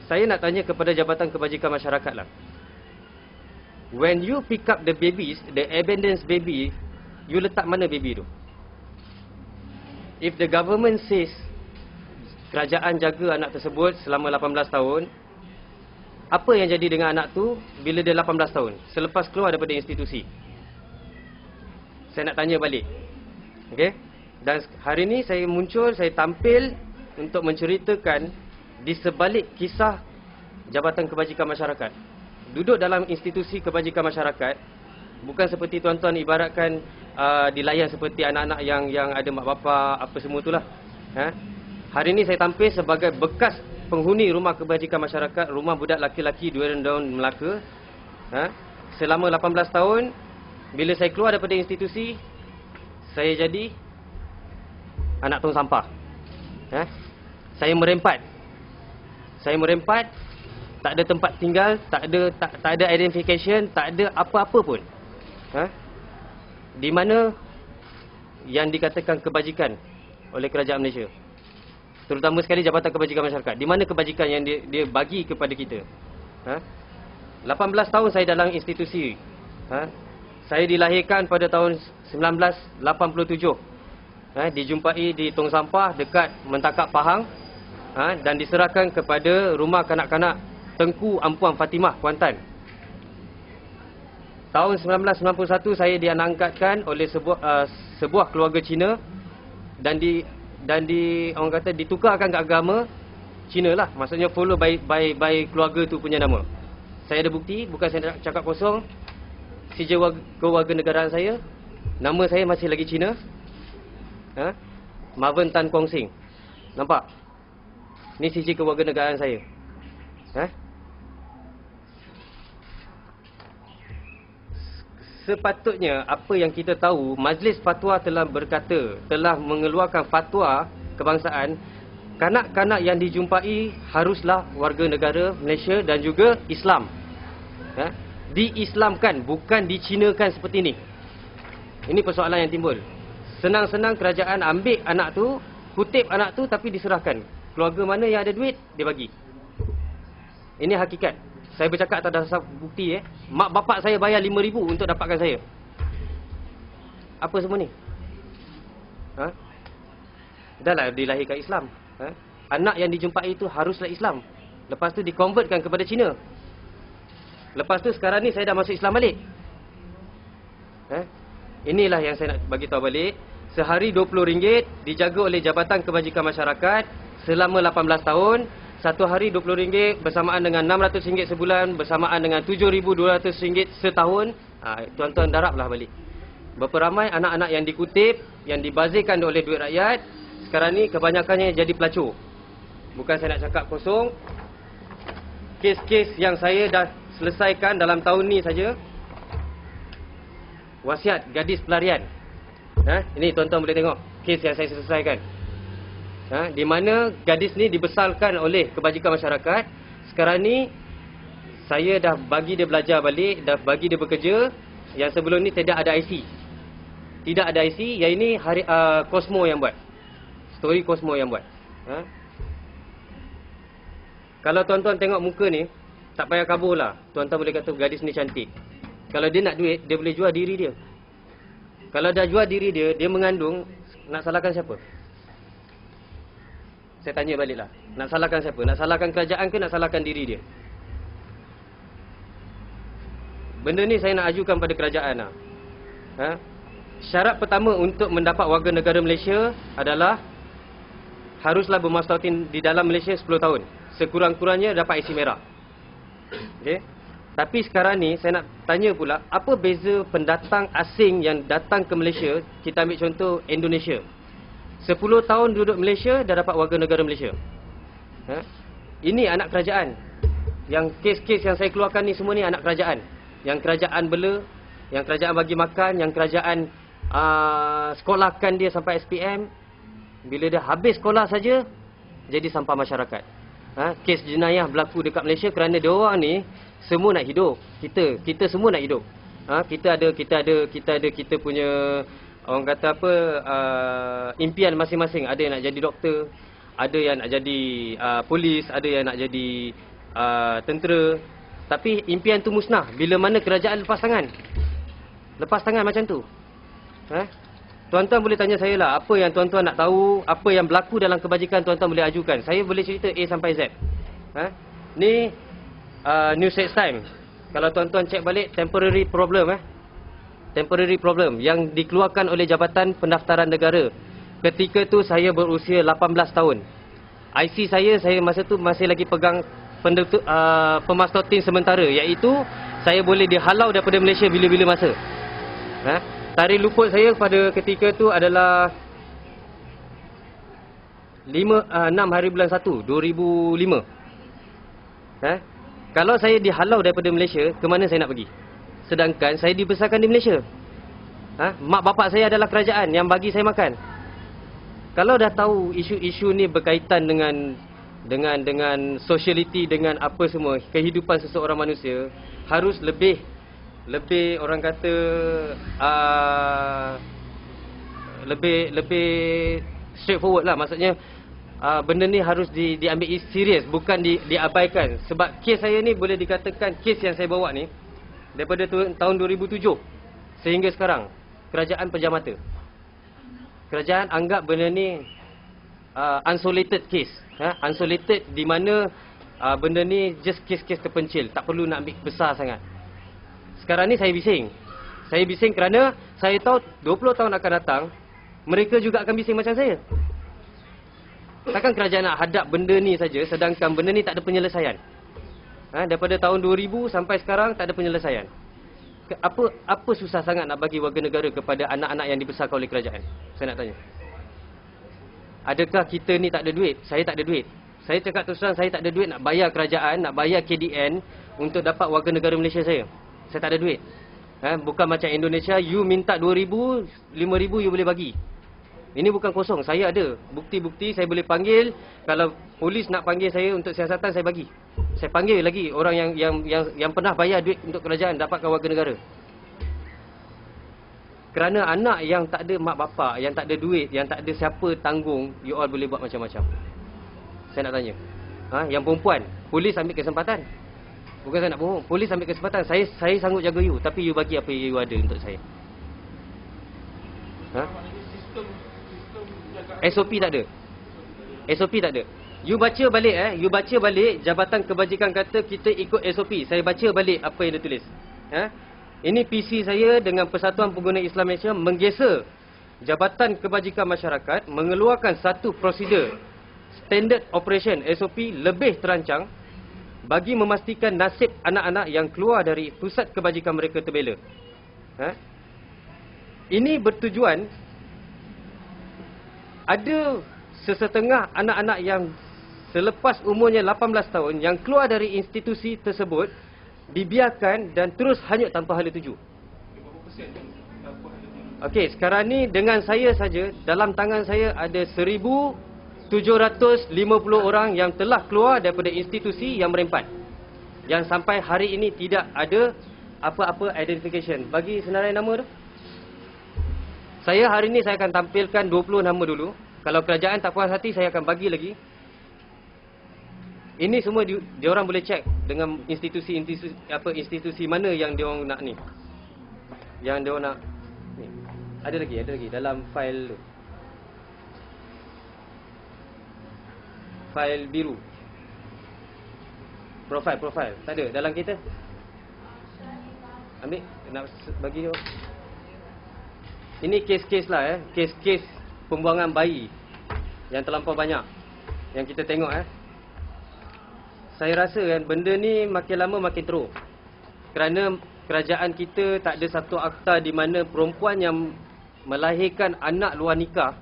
saya nak tanya kepada Jabatan Kebajikan Masyarakat lah. When you pick up the babies, the abandoned baby, you letak mana baby tu? If the government says kerajaan jaga anak tersebut selama 18 tahun, apa yang jadi dengan anak tu bila dia 18 tahun? Selepas keluar daripada institusi. Saya nak tanya balik. Okey? Dan hari ni saya muncul, saya tampil untuk menceritakan di sebalik kisah Jabatan Kebajikan Masyarakat. Duduk dalam institusi kebajikan masyarakat bukan seperti tuan-tuan ibaratkan dilayan seperti anak-anak yang ada mak bapa apa semua itulah. Hari ini saya tampil sebagai bekas penghuni rumah kebajikan masyarakat, rumah budak laki-laki Durian Daun Melaka. Selama 18 tahun, bila saya keluar daripada institusi, saya jadi anak tong sampah. Saya merempat. Tak ada tempat tinggal, tak ada identification, tak ada apa-apa pun. Di mana yang dikatakan kebajikan oleh kerajaan Malaysia, terutama sekali Jabatan Kebajikan Masyarakat, di mana kebajikan yang dia bagi kepada kita? 18 tahun saya dalam institusi. Saya dilahirkan pada tahun 1987. Dijumpai di tong sampah dekat Mentakak Pahang, dan diserahkan kepada rumah kanak-kanak Tengku Ampuan Fatimah, Kuantan. Tahun 1991 saya diangkatkan oleh sebuah keluarga Cina dan orang kata ditukarkan ke agama Cina lah. Maksudnya follow by keluarga tu punya nama. Saya ada bukti, bukan saya nak cakap kosong. Sijil kewarganegaraan saya, nama saya masih lagi Cina. Marvin Tan Kwong Sing. Nampak? Ni sijil kewarganegaraan saya. Sepatutnya apa yang kita tahu, Majlis Fatwa telah berkata, telah mengeluarkan fatwa kebangsaan, kanak-kanak yang dijumpai haruslah warga negara Malaysia dan juga Islam. Diislamkan, bukan dicinakan seperti ini. Ini persoalan yang timbul. Senang-senang kerajaan ambil anak tu, kutip anak tu tapi diserahkan. Keluarga mana yang ada duit, dia bagi. Ini hakikat. Saya bercakap atas dasar bukti. Mak bapak saya bayar 5,000 untuk dapatkan saya. Apa semua ni? Dah lah dilahirkan Islam. Anak yang dijumpai itu haruslah Islam. Lepas tu dikonvertkan kepada Cina. Lepas tu sekarang ni saya dah masuk Islam balik. Inilah yang saya nak bagi tahu balik. Sehari RM20 dijaga oleh Jabatan Kebajikan Masyarakat selama 18 tahun. Satu hari RM20 bersamaan dengan RM600 sebulan, bersamaan dengan RM7,200 setahun. Tuan-tuan darablah balik. Berapa ramai anak-anak yang dikutip, yang dibazirkan oleh duit rakyat, sekarang ni kebanyakannya jadi pelacur. Bukan saya nak cakap kosong. Kes-kes yang saya dah selesaikan dalam tahun ni saja. Wasiat gadis pelarian. Ini tuan-tuan boleh tengok kes yang saya selesaikan. Di mana gadis ni dibesarkan oleh kebajikan masyarakat. Sekarang ni saya dah bagi dia belajar balik, dah bagi dia bekerja. Yang sebelum ni tidak ada IC. Tidak ada IC, yang ini Cosmo yang buat. Story Cosmo yang buat. Kalau tuan-tuan tengok muka ni, tak payah kabur lah. Tuan-tuan boleh kata gadis ni cantik. Kalau dia nak duit, dia boleh jual diri dia. Kalau dah jual diri dia, dia mengandung, nak salahkan siapa? Saya tanya baliklah. Nak salahkan siapa? Nak salahkan kerajaan ke nak salahkan diri dia? Benda ni saya nak ajukan pada kerajaan lah. Syarat pertama untuk mendapat warga negara Malaysia adalah haruslah bermastautin di dalam Malaysia 10 tahun. Sekurang-kurangnya dapat IC merah. Okay? Tapi sekarang ni saya nak tanya pula, apa beza pendatang asing yang datang ke Malaysia? Kita ambil contoh Indonesia. 10 tahun duduk Malaysia, dah dapat warga negara Malaysia. Ini anak kerajaan. Yang kes-kes yang saya keluarkan ni semua ni anak kerajaan. Yang kerajaan bela, yang kerajaan bagi makan, yang kerajaan sekolahkan dia sampai SPM. Bila dia habis sekolah saja, jadi sampah masyarakat. Kes jenayah berlaku dekat Malaysia kerana dia orang ni semua nak hidup. Kita semua nak hidup. Kita punya, orang kata apa, impian masing-masing. Ada yang nak jadi doktor, ada yang nak jadi polis, ada yang nak jadi tentera. Tapi impian tu musnah bila mana kerajaan lepas tangan. Lepas tangan macam tu. Tuan-tuan boleh tanya saya lah, apa yang tuan-tuan nak tahu, apa yang berlaku dalam kebajikan tuan-tuan boleh ajukan. Saya boleh cerita A sampai Z. Ni New Straits Times. Kalau tuan-tuan cek balik, temporary problem temporary problem yang dikeluarkan oleh Jabatan Pendaftaran Negara. Ketika tu saya berusia 18 tahun. IC saya masa tu masih lagi pegang pemastotin sementara, iaitu saya boleh dihalau daripada Malaysia bila-bila masa. Tarikh luput saya pada ketika tu adalah 6 hari bulan 1 2005. Kalau saya dihalau daripada Malaysia, ke mana saya nak pergi? Sedangkan saya dibesarkan di Malaysia. Mak bapak saya adalah kerajaan yang bagi saya makan. Kalau dah tahu isu-isu ni berkaitan dengan sociality, dengan apa semua, kehidupan seseorang manusia, harus lebih orang kata lebih straightforward lah. Maksudnya benda ni harus diambil serius, bukan diabaikan. Sebab kes saya ni boleh dikatakan kes yang saya bawa ni daripada tahun 2007 sehingga sekarang, kerajaan pejam mata. Kerajaan anggap benda ni unsolicited case. Unsolicited di mana benda ni just kes-kes terpencil, tak perlu nak ambil besar sangat. Sekarang ni saya bising. Saya bising kerana saya tahu 20 tahun akan datang mereka juga akan bising macam saya. Takkan kerajaan nak hadap benda ni saja sedangkan benda ni tak ada penyelesaian. Daripada tahun 2000 sampai sekarang tak ada penyelesaian. Apa susah sangat nak bagi warga negara kepada anak-anak yang dibesarkan oleh kerajaan? Saya nak tanya. Adakah kita ni tak ada duit? Saya tak ada duit. Saya cakap terus terang, saya tak ada duit nak bayar kerajaan, nak bayar KDN untuk dapat warga negara Malaysia saya. Saya tak ada duit. Bukan macam Indonesia, you minta 2,000, 5,000 you boleh bagi. Ini bukan kosong, saya ada bukti-bukti, saya boleh panggil. Kalau polis nak panggil saya untuk siasatan, saya bagi. Saya panggil lagi orang yang pernah bayar duit untuk kerajaan dapatkan warga negara. Kerana anak yang tak ada mak bapak, yang tak ada duit, yang tak ada siapa tanggung, you all boleh buat macam-macam. Saya nak tanya. Yang perempuan, polis ambil kesempatan. Bukan saya nak bohong, polis ambil kesempatan. Saya sanggup jaga you, tapi you bagi apa yang you ada untuk saya. SOP tak ada. SOP tak ada. You baca balik you baca balik Jabatan Kebajikan kata kita ikut SOP. Saya baca balik apa yang dia tulis. Ini PC saya dengan Persatuan Pengguna Islam Malaysia menggesa Jabatan Kebajikan Masyarakat mengeluarkan satu prosedur Standard Operation SOP lebih terancang bagi memastikan nasib anak-anak yang keluar dari pusat kebajikan mereka terbela. Ini bertujuan ada sesetengah anak-anak yang selepas umurnya 18 tahun yang keluar dari institusi tersebut dibiarkan dan terus hanyut tanpa hala tuju. Okey, sekarang ni dengan saya saja, dalam tangan saya ada 1,750 orang yang telah keluar daripada institusi yang merempat, yang sampai hari ini tidak ada apa-apa identification. Bagi senarai nama tu. Saya hari ini saya akan tampilkan 20 nama dulu. Kalau kerajaan tak puas hati, saya akan bagi lagi. Ini semua dia orang boleh cek dengan institusi mana yang dia orang nak ni. Yang dia orang nak ni. Ada lagi dalam fail tu. Fail biru. Profile. Tak ada dalam kita. Ambil nak bagi dia. Ini kes-kes lah kes-kes pembuangan bayi yang terlampau banyak yang kita tengok Saya rasa kan benda ni makin lama makin teruk. Kerana kerajaan kita tak ada satu akta di mana perempuan yang melahirkan anak luar nikah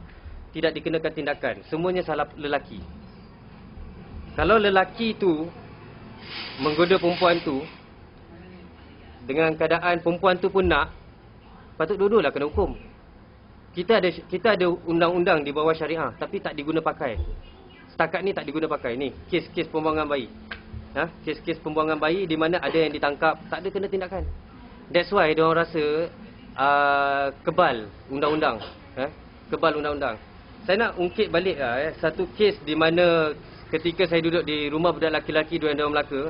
tidak dikenakan tindakan. Semuanya salah lelaki. Kalau lelaki tu menggoda perempuan tu dengan keadaan perempuan tu pun nak, patut dua-dualah kena hukum. Kita ada undang-undang di bawah syariah tapi tak diguna pakai. Setakat ni tak diguna pakai. Ni kes-kes pembuangan bayi. Kes-kes pembuangan bayi di mana ada yang ditangkap, tak ada kena tindakan. That's why dia orang rasa kebal undang-undang. Kebal undang-undang. Saya nak ungkit balik satu kes di mana ketika saya duduk di rumah budak laki-laki Dua Melaka,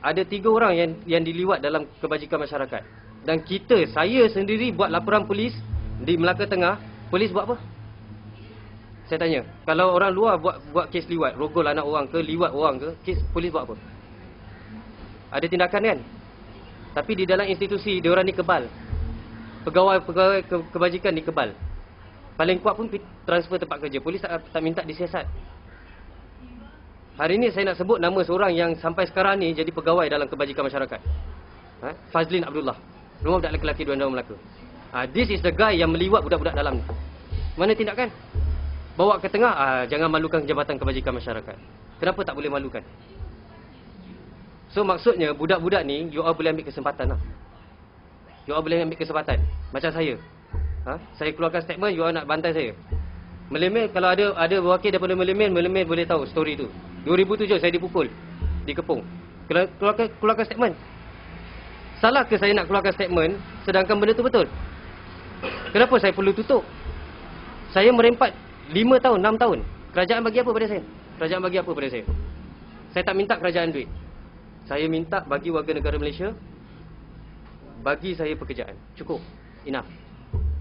ada 3 orang yang diliwat dalam kebajikan masyarakat. Dan saya sendiri buat laporan polis di Melaka Tengah. Polis buat apa? Saya tanya, kalau orang luar buat kes liwat, rogol anak orang ke, liwat orang ke, polis buat apa? Ada tindakan kan? Tapi di dalam institusi, diorang ni kebal. Pegawai kebajikan ni kebal. Paling kuat pun transfer tempat kerja. Polis tak minta disiasat. Hari ni saya nak sebut nama seorang yang sampai sekarang ni jadi pegawai dalam kebajikan masyarakat. Fazlin Abdullah. Rumah budak lelaki Dua Melaka. This is the guy yang meliwat budak-budak dalam ni. Mana tindakan? Bawa ke tengah, jangan malukan Jabatan Kebajikan Masyarakat. Kenapa tak boleh malukan? So maksudnya budak-budak ni, you all boleh ambil kesempatan lah. You all boleh ambil kesempatan. Macam saya. Saya keluarkan statement, you all nak bantai saya. Melemen, kalau ada wakil daripada Melemen boleh tahu story tu. 2007 saya dipukul di Kepung. Keluarkan statement. Salah ke saya nak keluarkan statement sedangkan benda tu betul? Kenapa saya perlu tutup? Saya merempat 5 tahun, 6 tahun. Kerajaan bagi apa pada saya? Kerajaan bagi apa pada saya? Saya tak minta kerajaan duit. Saya minta bagi warga negara Malaysia, bagi saya pekerjaan. Cukup. Enough.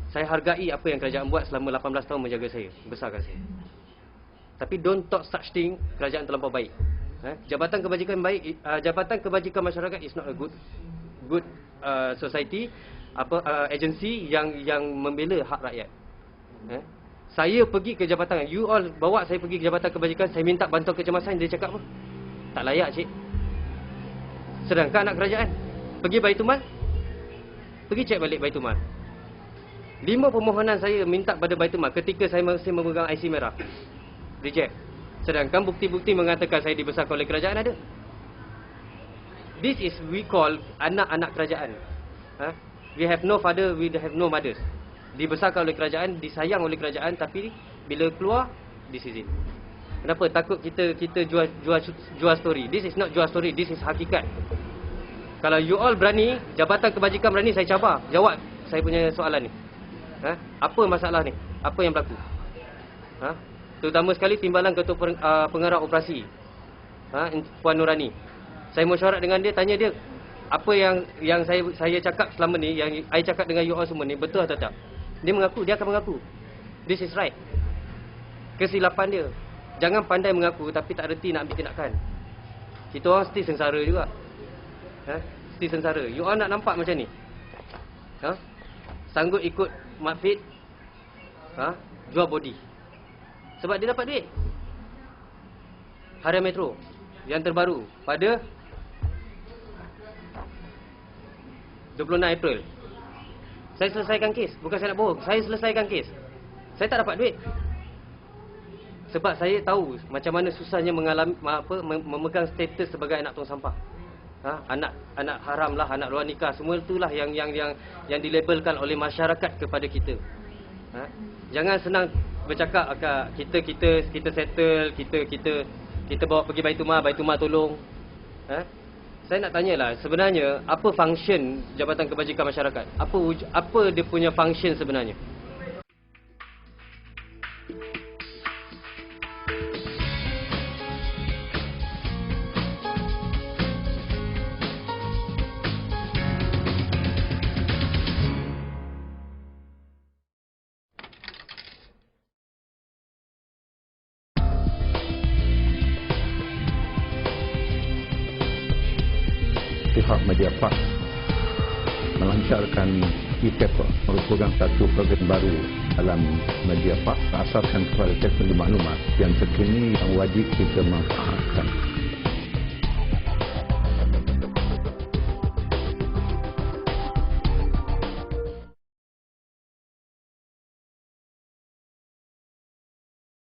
Saya hargai apa yang kerajaan buat selama 18 tahun menjaga saya, besarkan saya. Tapi don't talk such thing, kerajaan terlampau baik. Jabatan Kebajikan baik, Jabatan Kebajikan Masyarakat is not a good society, agensi yang membela hak rakyat. Saya pergi ke jabatan, you all bawa saya pergi ke Jabatan Kebajikan, saya minta bantuan kecemasan, dia cakap apa? Tak layak, cik. Sedangkan anak kerajaan pergi Baitumal, pergi cek balik Baitumal. 5 permohonan saya minta pada Baitumal ketika saya masih memegang IC merah, reject. Sedangkan bukti-bukti mengatakan saya dibesarkan oleh kerajaan ada. This is we call anak-anak kerajaan. We have no father, we have no mothers. Dibesarkan oleh kerajaan, disayang oleh kerajaan, tapi bila keluar disizin. Kenapa? Takut kita jual story. This is not jual story, this is hakikat. Kalau you all berani, Jabatan Kebajikan berani, saya cabar jawab saya punya soalan ni. Apa masalah ni? Apa yang berlaku? Terutama sekali Timbalan Ketua Pengarah Operasi, Puan Nurani. Saya mesyuarat dengan dia, tanya dia apa yang saya cakap selama ni, yang saya cakap dengan you all semua ni, betul atau tak? Dia mengaku, dia akan mengaku this is right. Kesilapan dia. Jangan pandai mengaku tapi tak reti nak ambil tindakan. Kita orang mesti sengsara juga. Mesti sengsara. You all nak nampak macam ni? Sanggup ikut Makfit, jual body sebab dia dapat duit. Harian Metro yang terbaru pada 26 April. Saya selesaikan kes. Bukan saya nak bohong, saya selesaikan kes. Saya tak dapat duit. Sebab saya tahu macam mana susahnya memegang status sebagai anak tong sampah. Anak haram lah, anak luar nikah, semua itulah yang dilabelkan oleh masyarakat kepada kita. Jangan senang bercakap kita settle, kita bawa pergi Baitumal tolong. Saya nak tanyalah, sebenarnya apa function Jabatan Kebajikan Masyarakat? Apa dia punya function sebenarnya? Pihak Mediapark melancarkan e-paper, merupakan satu program baru dalam Mediapark asaskan kepada teknologi maklumat yang terkini yang wajib kita manfaatkan.